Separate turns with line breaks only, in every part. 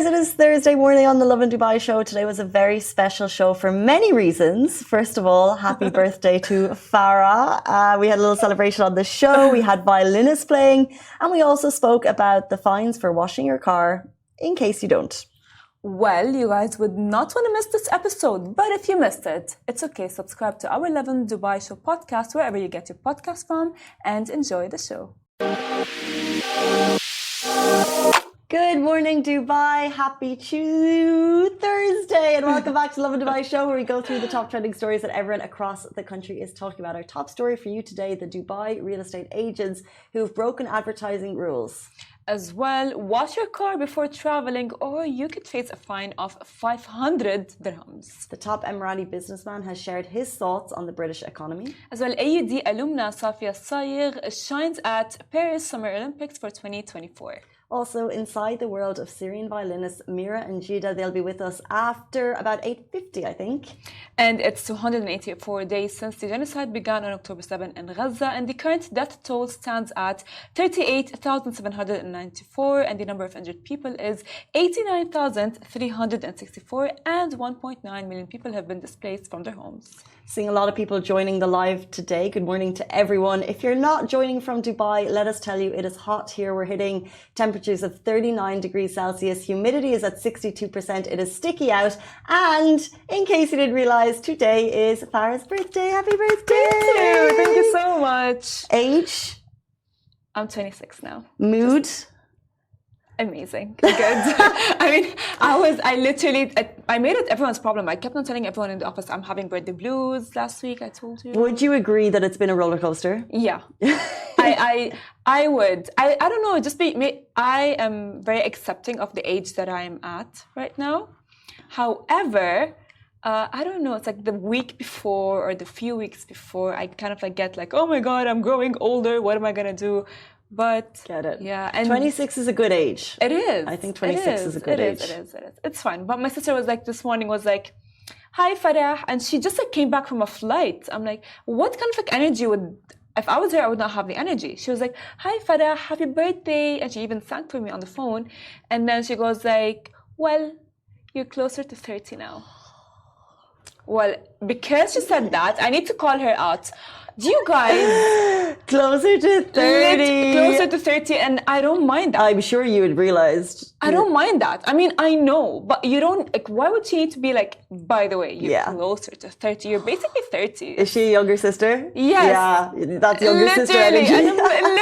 it is Thursday morning on the Lovin Dubai show. Today was a very special show for many reasons. First of all, happy birthday to Farah. We had a little celebration on the show. We had violinists playing, and we also spoke about the fines for washing your car, in case you don't.
Well, you guys would not want to miss this episode, but if you missed it, it's okay. Subscribe to our Lovin Dubai show podcast wherever you get your podcast from and enjoy the show.
Good morning, Dubai. Happy Thursday, and welcome back to Lovin Dubai show, where we go through the top trending stories that everyone across the country is talking about. Our top story for you today: the Dubai real estate agents who've broken advertising rules.
As well, wash your car before traveling, or you could face a fine of 500 dirhams.
The top Emirati businessman has shared his thoughts on the British economy.
As well, AUD Alumna Safiya Sayegh shines at Paris Summer Olympics for 2024.
Also, inside the world of Syrian violinists Mira and Jida, they'll be with us after about 8:50, I think.
And it's 284 days since the genocide began on October 7 in Gaza, and the current death toll stands at 38,794, and the number of injured people is 89,364, and 1.9 million people have been displaced from their homes.
Seeing a lot of people joining the live today. Good morning to everyone. If you're not joining from Dubai, let us tell you it is hot here. We're hitting temperatures of 39 degrees Celsius. Humidity is at 62%. It is sticky out. And in case you didn't realize, today is Farah's birthday. Happy birthday!
Thank you so much.
Age?
I'm 26 now.
Mood?
Amazing. Good. I mean, I made it everyone's problem. I kept on telling everyone in the office I'm having birthday blues last week. I told you.
Would you agree that it's been a roller coaster?
Yeah. I would. I don't know. I am very accepting of the age that I'm at right now. However, I don't know. It's like the week before or the few weeks before, I kind of get like, oh my God, I'm growing older. What am I gonna do? But
get it.
Yeah, and
26 is a good age.
It is.
I think 26 is a good age.
It is. It's fine. But my sister was like this morning was like, "Hi, Farah," and she just like came back from a flight. I'm like, what kind of like energy would? If I was her, I would not have the energy. She was like, "Hi, Farah, happy birthday," and she even sang for me on the phone. And then she goes like, "Well, you're closer to 30 now." Well, because she said that, I need to call her out. Do you guys
closer to 30?
Closer to 30, and I don't mind that.
I'm sure you had realized.
I don't mind that. I mean, I know, but you don't. Like, why would she need to be like? By the way, you're closer to 30. You're basically 30.
Is she a younger sister?
Yes.
Yeah, that's younger sister energy.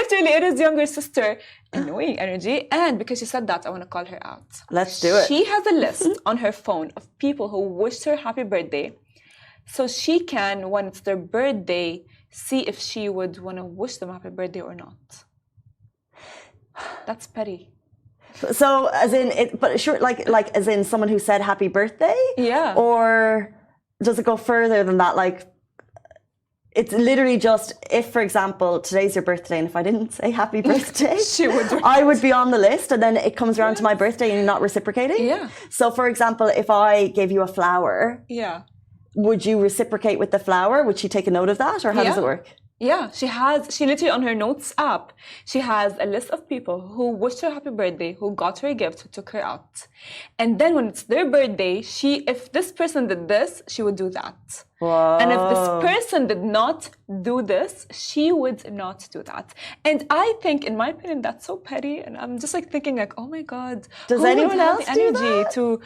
Literally, it is younger sister annoying energy. And because she said that, I want to call her out.
Let's do it.
She has a list on her phone of people who wished her happy birthday, so she can, when it's their birthday, see if she would want to wish them happy birthday or not. That's petty.
So, as in, but sure, like as in someone who said happy birthday?
Yeah.
Or does it go further than that? Like, it's literally just if, for example, today's your birthday, and if I didn't say happy birthday, I would be on the list, and then it comes around to my birthday and you're not reciprocating?
Yeah.
So, for example, if I gave you a flower, would you reciprocate with the flower? Would she take a note of that, or how does it work?
Yeah, she literally on her notes app, she has a list of people who wished her happy birthday, who got her a gift, who took her out. And then when it's their birthday, if this person did this, she would do that.
Whoa.
And if this person did not do this, she would not do that. And I think, in my opinion, that's so petty. And I'm just like thinking like, oh my God,
does anyone else
have the energy to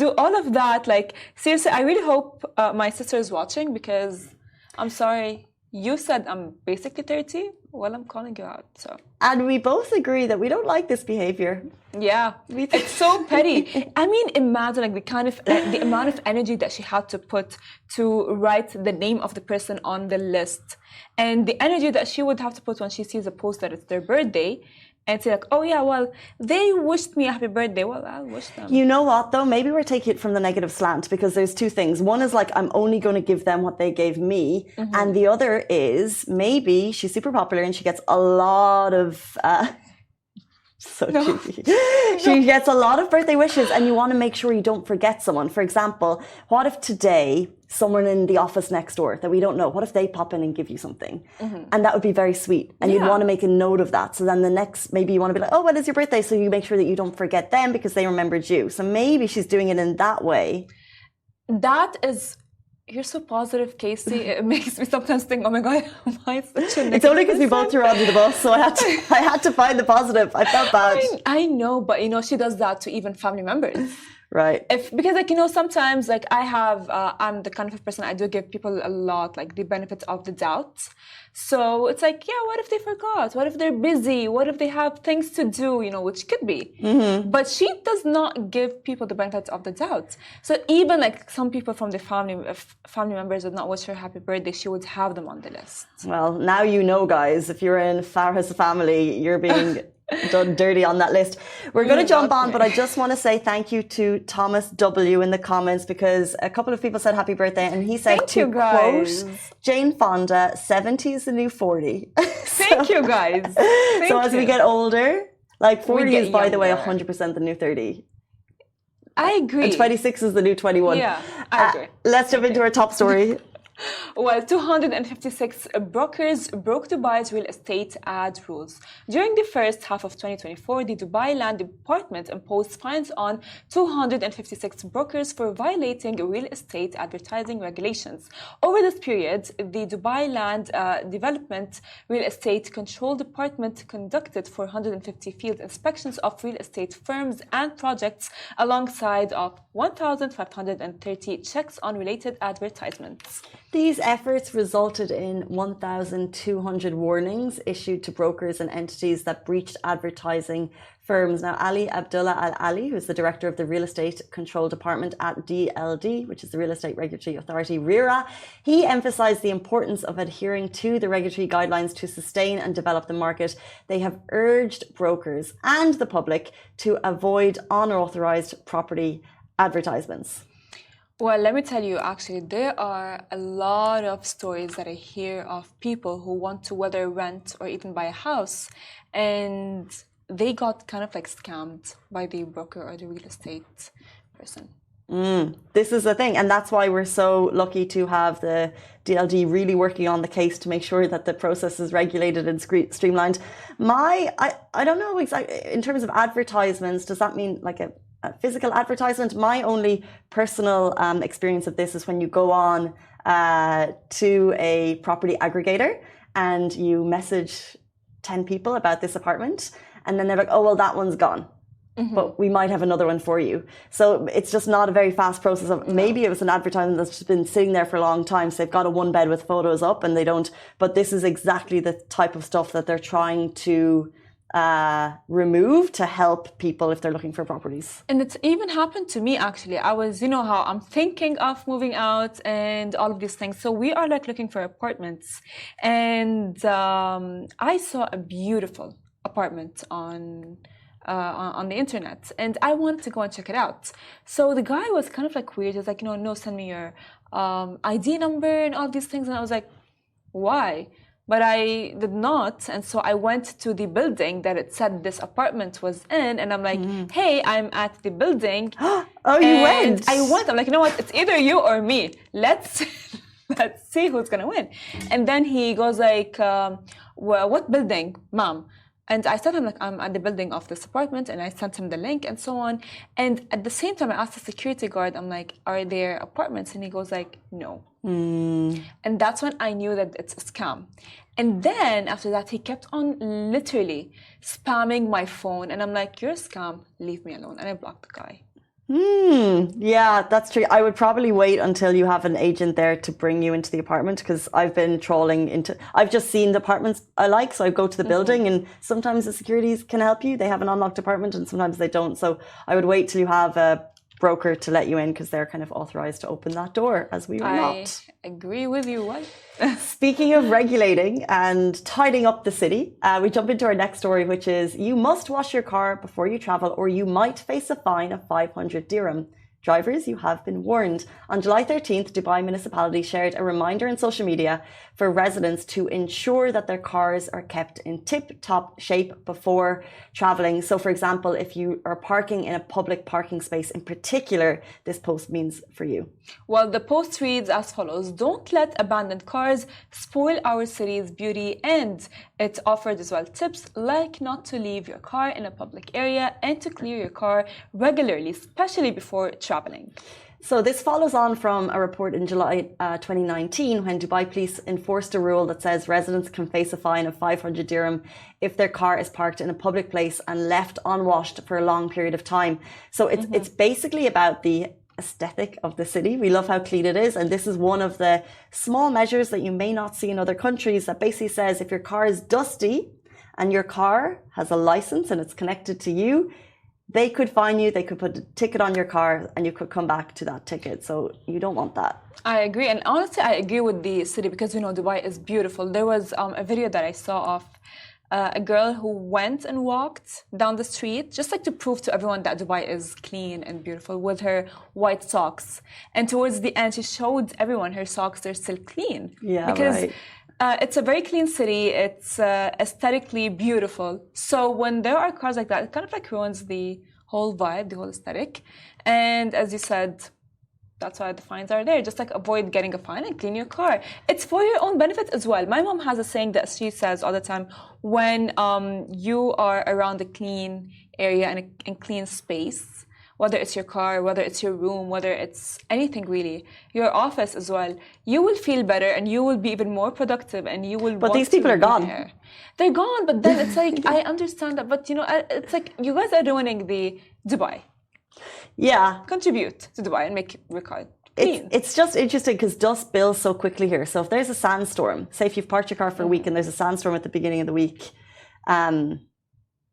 do all of that? Like, seriously, I really hope my sister is watching, because I'm sorry. You said I'm basically 30. Well, I'm calling you out. So,
and we both agree that we don't like this behavior.
Yeah, it's so petty. I mean, imagine like the amount of energy that she had to put to write the name of the person on the list, and the energy that she would have to put when she sees a post that it's their birthday. And say like, oh yeah, well, they wished me a happy birthday. Well, I'll wish them.
You know what though? Maybe we're taking it from the negative slant, because there's two things. One is like, I'm only going to give them what they gave me. Mm-hmm. And the other is maybe she's super popular and she gets a lot of So cheeky. She gets a lot of birthday wishes and you want to make sure you don't forget someone. For example, what if today someone in the office next door that we don't know, what if they pop in and give you something? And that would be very sweet. And you'd want to make a note of that. So then the next, maybe you want to be like, oh, when is your birthday? So you make sure that you don't forget them because they remembered you. So maybe she's doing it in that way.
That is... You're so positive, Casey. It makes me sometimes think, oh my God, am I such a negative
It's only because we both threw under the bus, so I had to find the positive. I felt bad.
I know, but she does that to even family members.
Right.
Because sometimes I'm the kind of person I do give people a lot the benefit of the doubt. So it's what if they forgot? What if they're busy? What if they have things to do? Which could be. But she does not give people the benefit of the doubt. So even some people from the family members would not wish her happy birthday, she would have them on the list.
Well, now you know, guys, if you're in Farah's family, you're being done dirty on that list. We're going to jump on, but I just want to say thank you to Thomas W in the comments because a couple of people said happy birthday and he said quote Jane Fonda, 70 is the new 40.
Thank you guys.
So as we get older, 40 is by the way 100% the new 30.
I agree.
And 26 is the new 21.
Yeah, I agree.
Let's jump into our top story.
Well, 256 brokers broke Dubai's real estate ad rules. During the first half of 2024, the Dubai Land Department imposed fines on 256 brokers for violating real estate advertising regulations. Over this period, the Dubai Land Development Real Estate Control Department conducted 450 field inspections of real estate firms and projects alongside of 1,530 checks on related advertisements.
These efforts resulted in 1,200 warnings issued to brokers and entities that breached advertising firms. Now, Ali Abdullah Al Ali, who's the director of the Real Estate Control Department at DLD, which is the Real Estate Regulatory Authority, RERA, he emphasized the importance of adhering to the regulatory guidelines to sustain and develop the market. They have urged brokers and the public to avoid unauthorized property advertisements.
Well, let me tell you, actually, there are a lot of stories that I hear of people who want to whether rent or even buy a house, and they got kind of scammed by the broker or the real estate person.
This is the thing, and that's why we're so lucky to have the DLD really working on the case to make sure that the process is regulated and streamlined. I don't know exactly, in terms of advertisements, does that mean a physical advertisement? My only personal experience of this is when you go on to a property aggregator and you message 10 people about this apartment, and then they're like, oh, well, that one's gone. But we might have another one for you. So it's just not a very fast process of maybe it was an advertisement that's just been sitting there for a long time. So they've got a one bed with photos up and they don't. But this is exactly the type of stuff that they're trying to remove to help people if they're looking for properties.
And it's even happened to me, actually. I was, how I'm thinking of moving out and all of these things. So we are looking for apartments. And I saw a beautiful apartment on the internet, and I wanted to go and check it out. So the guy was kind of weird. He was like, no, send me your ID number and all these things. And I was like, why? But I did not. And so I went to the building that it said this apartment was in. And I'm like, hey, I'm at the building.
Oh, you went?
I went. I'm like, you know what? It's either you or me. Let's see who's going to win. And then he goes well, what building, ma'am? And I said, I'm at the building of this apartment, and I sent him the link and so on. And at the same time, I asked the security guard, I'm like, are there apartments? And he goes no. And that's when I knew that it's a scam. And then after that, he kept on literally spamming my phone. And I'm like, you're a scam, leave me alone. And I blocked the guy.
Yeah, that's true. I would probably wait until you have an agent there to bring you into the apartment, because I've been I've just seen the apartments I like, so I go to the building, and sometimes the securities can help you. They have an unlocked apartment and sometimes they don't. So I would wait till you have a broker to let you in, because they're kind of authorized to open that door, as we are not.
I agree with you. What?
Speaking of regulating and tidying up the city, we jump into our next story, which is you must wash your car before you travel or you might face a fine of 500 dirham. Drivers, you have been warned. On July 13th, Dubai municipality shared a reminder in social media for residents to ensure that their cars are kept in tip-top shape before traveling. So, for example, if you are parking in a public parking space in particular, this post means for you.
Well, the post reads as follows: don't let abandoned cars spoil our city's beauty, and it offered as well tips like not to leave your car in a public area and to clear your car regularly, especially before traveling.
So this follows on from a report in July 2019 when Dubai police enforced a rule that says residents can face a fine of 500 dirham if their car is parked in a public place and left unwashed for a long period of time. So it's basically about the aesthetic of the city. We love how clean it is, and this is one of the small measures that you may not see in other countries that basically says if your car is dusty and your car has a license and it's connected to you, they could fine you, they could put a ticket on your car, and you could come back to that ticket. So you don't want that.
I agree. And honestly, I agree with the city because, you know, Dubai is beautiful. There was a video that I saw of a girl who went and walked down the street just like to prove to everyone that Dubai is clean and beautiful with her white socks. And towards the end, she showed everyone her socks are still clean.
Yeah,
because
right.
It's a very clean city. It's aesthetically beautiful. So when there are cars like that, it kind of like ruins the whole vibe, the whole aesthetic. And as you said, that's why the fines are there. Just like avoid getting a fine and clean your car. It's for your own benefit as well. My mom has a saying that she says all the time: when you are around a clean area and a clean space, whether it's your car, whether it's your room, whether it's anything really, your office as well, you will feel better and you will be even more productive and you will.
But these people are gone.
There. They're gone, but then it's like I understand that, but you know, it's like you guys are ruining the Dubai.
Yeah.
Contribute to Dubai and make your car clean.
It's just interesting because dust builds so quickly here. So if there's a sandstorm, say if you've parked your car for a week and there's a sandstorm at the beginning of the week,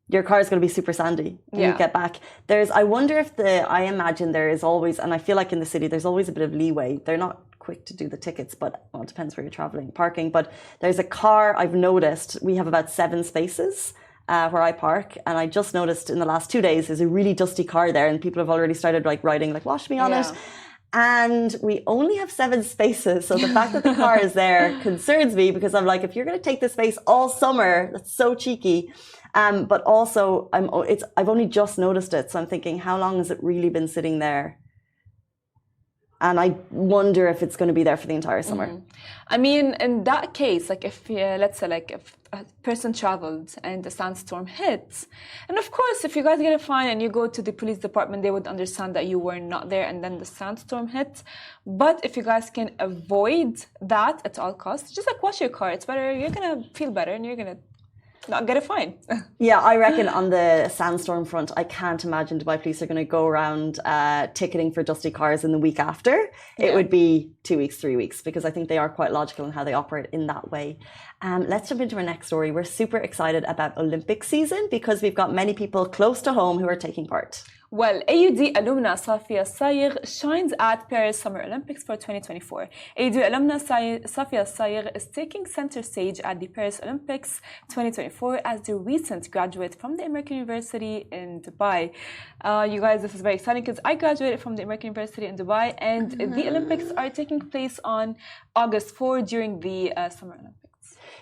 your car is going to be super sandy when you get back. I wonder if I imagine there is always, and I feel like in the city, there's always a bit of leeway. They're not quick to do the tickets, but well, it depends where you're traveling, parking. But there's a car I've noticed, we have about 7 spaces where I park, and I just noticed in the last 2 days there's a really dusty car there, and people have already started like writing like wash me on it. And we only have 7 spaces, so the fact that the car is there concerns me because I'm like, if you're going to take the space all summer, that's so cheeky. But also I've only just noticed it, so I'm thinking, how long has it really been sitting there? And I wonder if it's going to be there for the entire summer.
I mean, in that case, like if let's say like if a person traveled and the sandstorm hits, and of course if you guys get a fine and you go to the police department, they would understand that you were not there and then the sandstorm hit. But if you guys can avoid that at all costs, just like wash your car, it's better, you're gonna feel better and you're gonna not get a fine.
Yeah, I reckon on the sandstorm front, I can't imagine Dubai police are going to go around ticketing for dusty cars in the week after. It would be 2 weeks, 3 weeks, because I think they are quite logical in how they operate in that way. Let's jump into our next story. We're super excited about Olympic season because we've got many people close to home who are taking part.
Well, AUD alumna Safiya Sayegh shines at Paris Summer Olympics for 2024. AUD alumna Safiya Sayegh is taking center stage at the Paris Olympics 2024 as the recent graduate from the American University in Dubai. You guys, this is very exciting because I graduated from the American University in Dubai, and the Olympics are taking place on August 4 during the Summer Olympics.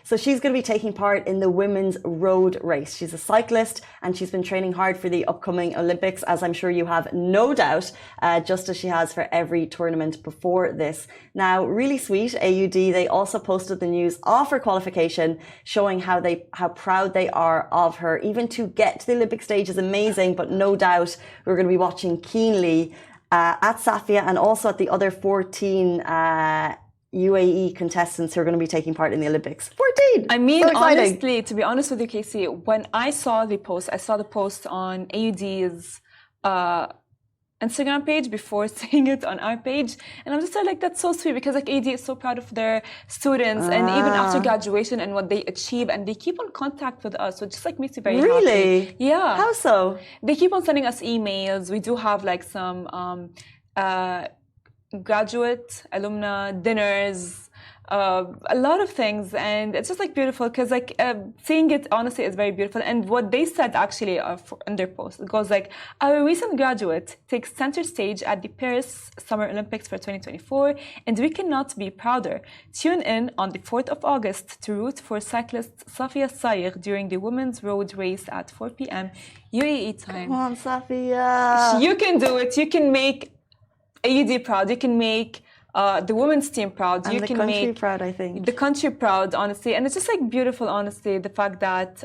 So she's going to be taking part in the women's road race. She's a cyclist and she's been training hard for the upcoming Olympics, as I'm sure you have no doubt, just as she has for every tournament before this. Now, really sweet, AUD, they also posted the news of her qualification, showing how proud they are of her. Even to get to the Olympic stage is amazing, but no doubt we're going to be watching keenly at Safiya and also at the other 14 UAE contestants who are going to be taking part in the Olympics. 14!
I mean, so honestly, to be honest with you, Casey, when I saw the post on AUD's Instagram page before seeing it on our page, and I'm just like, that's so sweet because like AUD is so proud of their students and even after graduation and what they achieve, and they keep on contact with us, so it just like makes me very happy. Yeah.
How so?
They keep on sending us emails. We do have like some graduate alumna dinners a lot of things, and it's just like beautiful because like seeing it honestly is very beautiful. And what they said actually in their post, it goes like, our recent graduate takes center stage at the Paris Summer Olympics for 2024, and we cannot be prouder. Tune in on the 4th of August to root for cyclist Safiya Sayegh during the women's road race at 4 p.m. UAE time.
Come on, Safiya.
You can do it. You can make AUD proud. You can make the women's team proud.
And
you
the
can
country
make
proud, I think.
the country proud, honestly. And it's just like beautiful, honestly, the fact that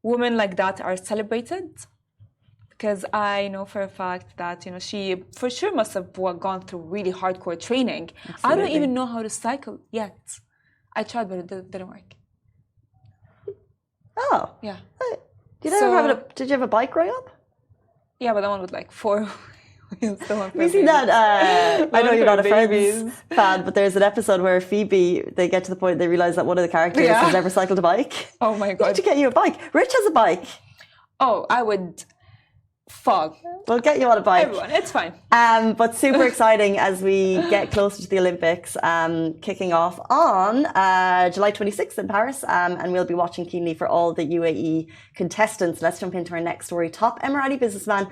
women like that are celebrated. Because I know for a fact that, you know, she for sure must have gone through really hardcore training.
Absolutely.
I don't even know how to cycle yet. I tried, but it didn't work.
Oh.
Yeah.
Did you have a bike growing up?
Yeah, but that one with like 4 wheels.
Have you seen that? I know you're not a Friends fan, but there's an episode where Phoebe, they get to the point they realize that one of the characters has never cycled a bike.
Oh my God.
We need to get you a bike. Rich has a bike.
Oh, I would fog.
We'll get you on a bike.
Everyone, it's fine.
But super exciting as we get closer to the Olympics, kicking off on July 26th in Paris, and we'll be watching keenly for all the UAE contestants. Let's jump into our next story. Top Emirati businessman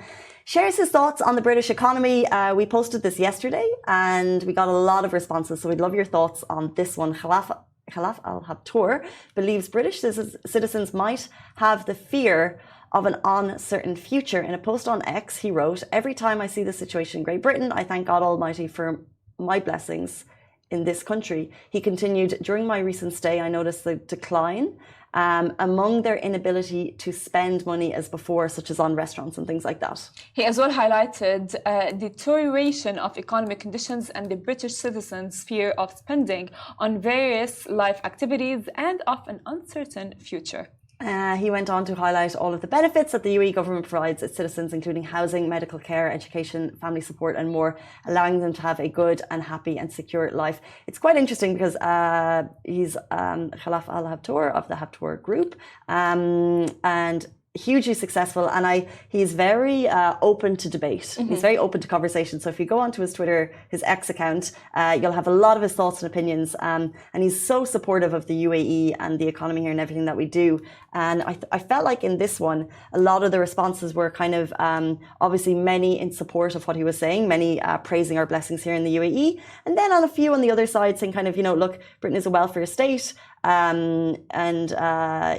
shares his thoughts on the British economy. We posted this yesterday and we got a lot of responses, so we'd love your thoughts on this one. Khalaf Al-Habtour believes British citizens might have the fear of an uncertain future. In a post on X, he wrote, "Every time I see the situation in Great Britain, I thank God Almighty for my blessings in this country." He continued, "During my recent stay, I noticed the decline among their inability to spend money as before, such as on restaurants and things like that."
He as well highlighted deterioration of economic conditions and the British citizens' fear of spending on various life activities and of an uncertain future.
He went on to highlight all of the benefits that the UAE government provides its citizens, including housing, medical care, education, family support and more, allowing them to have a good and happy and secure life. It's quite interesting because he's Khalaf Al-Habtour of the Habtour Group, and hugely successful, and he's very open to debate. He's very open to conversation. So if you go onto his Twitter, his X account, you'll have a lot of his thoughts and opinions, and he's so supportive of the UAE and the economy here and everything that we do. And I felt like in this one, a lot of the responses were kind of obviously many in support of what he was saying, many praising our blessings here in the UAE, and then on a few on the other side saying kind of, you know, look, Britain is a welfare state, and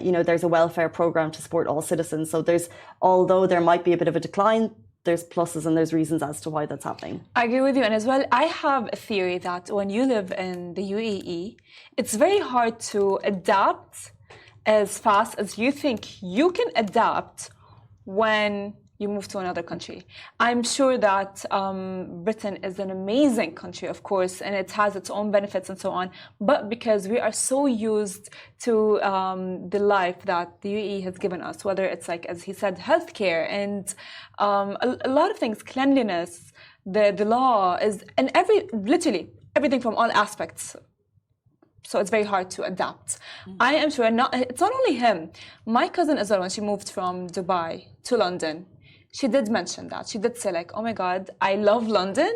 you know, there's a welfare program to support all citizens. So although there might be a bit of a decline, there's pluses and there's reasons as to why that's happening.
I agree with you. And as well, I have a theory that when you live in the UAE, it's very hard to adapt as fast as you think you can adapt when you move to another country. I'm sure that Britain is an amazing country, of course, and it has its own benefits and so on. But because we are so used to the life that the UAE has given us, whether it's like, as he said, healthcare and a lot of things, cleanliness, the law is, and literally everything from all aspects. So it's very hard to adapt. I am sure it's not only him. My cousin as well, when she moved from Dubai to London, she did mention that. She did say like, oh my God, I love London,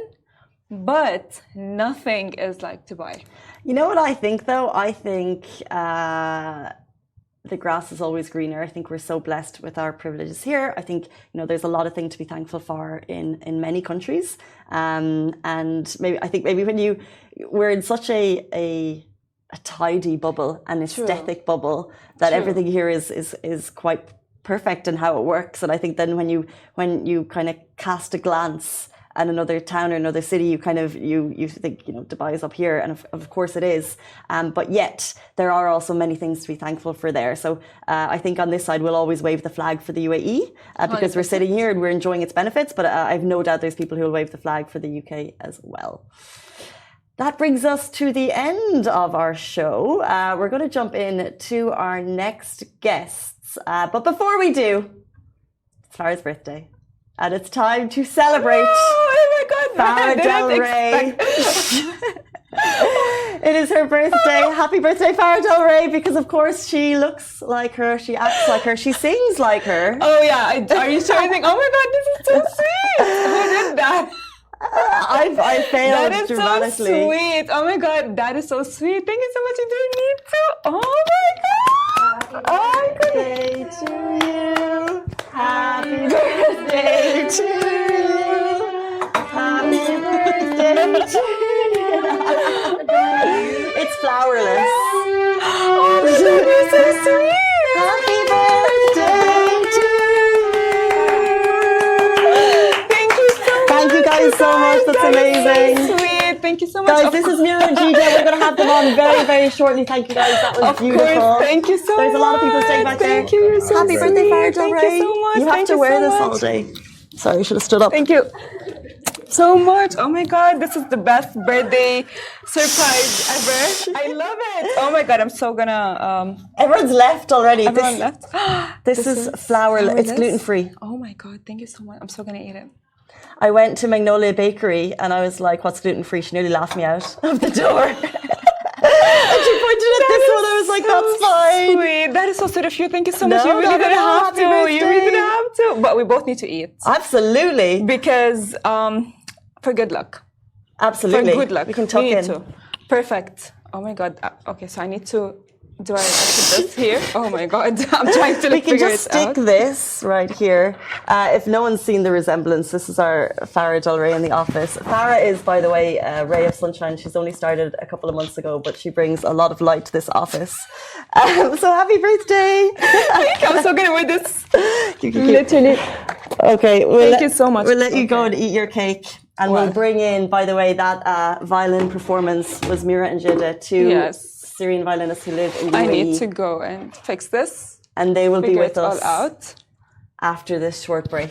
but nothing is like Dubai.
You know what I think though? I think the grass is always greener. I think we're so blessed with our privileges here. I think, you know, there's a lot of things to be thankful for in many countries. And maybe when we're in such a tidy bubble, an aesthetic bubble, that everything here is quite perfect in how it works. And I think then when you kind of cast a glance at another town or another city, you kind of you think, you know, Dubai is up here, and of course it is. But yet there are also many things to be thankful for there. So I think on this side we'll always wave the flag for the UAE because we're sitting here and we're enjoying its benefits. But I've no doubt there's people who will wave the flag for the UK as well. That brings us to the end of our show. We're going to jump in to our next guests. But before we do, it's Farah's birthday. And it's time to celebrate.
Oh my God,
Farah Del Rey. It is her birthday. Happy birthday, Farah Del Rey, because of course she looks like her, she acts like her, she sings like her.
Oh yeah, are you sure? I think, oh my God, this is so sweet. Who did that?
I failed
That is
dramatically.
so sweet. Oh my God, that is so sweet. Thank you so much. You didn't need to. Oh my God. Oh my God.
Birthday to you. Happy birthday to you. Happy birthday to you. It's flowerless.
Oh my God, you're so sweet.
Happy birthday to you.
Thank you so much.
Thank you guys so much. That's
That is
amazing.
so sweet. Thank you so much.
Guys, this is Mira and GJ. We're going to have them on very, very shortly. Thank you guys. That was
Of
beautiful.
course. Thank you so much.
There's a lot of people staying back there.
Thank you. You're so
Happy
sweet.
birthday, Farah.
Thank you so much.
You have
Thank
to
you
wear
so
this
much.
all day. Sorry, I should have stood up.
Thank you so much. Oh my God, this is the best birthday surprise ever. I love it. Oh my God, I'm so gonna.
Everyone's left already.
Everyone left.
This is flourless. It's gluten-free.
Oh my God, thank you so much. I'm so gonna eat it.
I went to Magnolia Bakery and I was like, what's gluten-free? She nearly laughed me out of the door. And she pointed at this one. I was like, that's fine.
Sweet. That is so sweet of you. Thank you so much.
No,
You really
no, no,
didn't
no.
have
Happy
to. You
birthday.
really didn't have to. But we both need to eat.
Absolutely.
Because for good luck.
Absolutely.
For good luck.
We can tuck
need
in.
to. Perfect. Oh my God. Okay, so I need to. Do I put this here? Oh my God. I'm trying to
We can
figure
just
it
stick
out.
this right here. If no one's seen the resemblance, this is our Farah Del Rey in the office. Farah is, by the way, a ray of sunshine. She's only started a couple of months ago, but she brings a lot of light to this office. So happy birthday.
I'm so gonna wear this.
Literally. Okay.
Thank you so much.
We'll let you go and eat your cake. And
Wow.
we'll bring in, by the way, that violin performance was Mira and Jida, two
Yes.
Syrian violinists who live in the
I
UAE.
need to go and fix this.
And they will be
Figure
with
it all
us
out.
after this short break.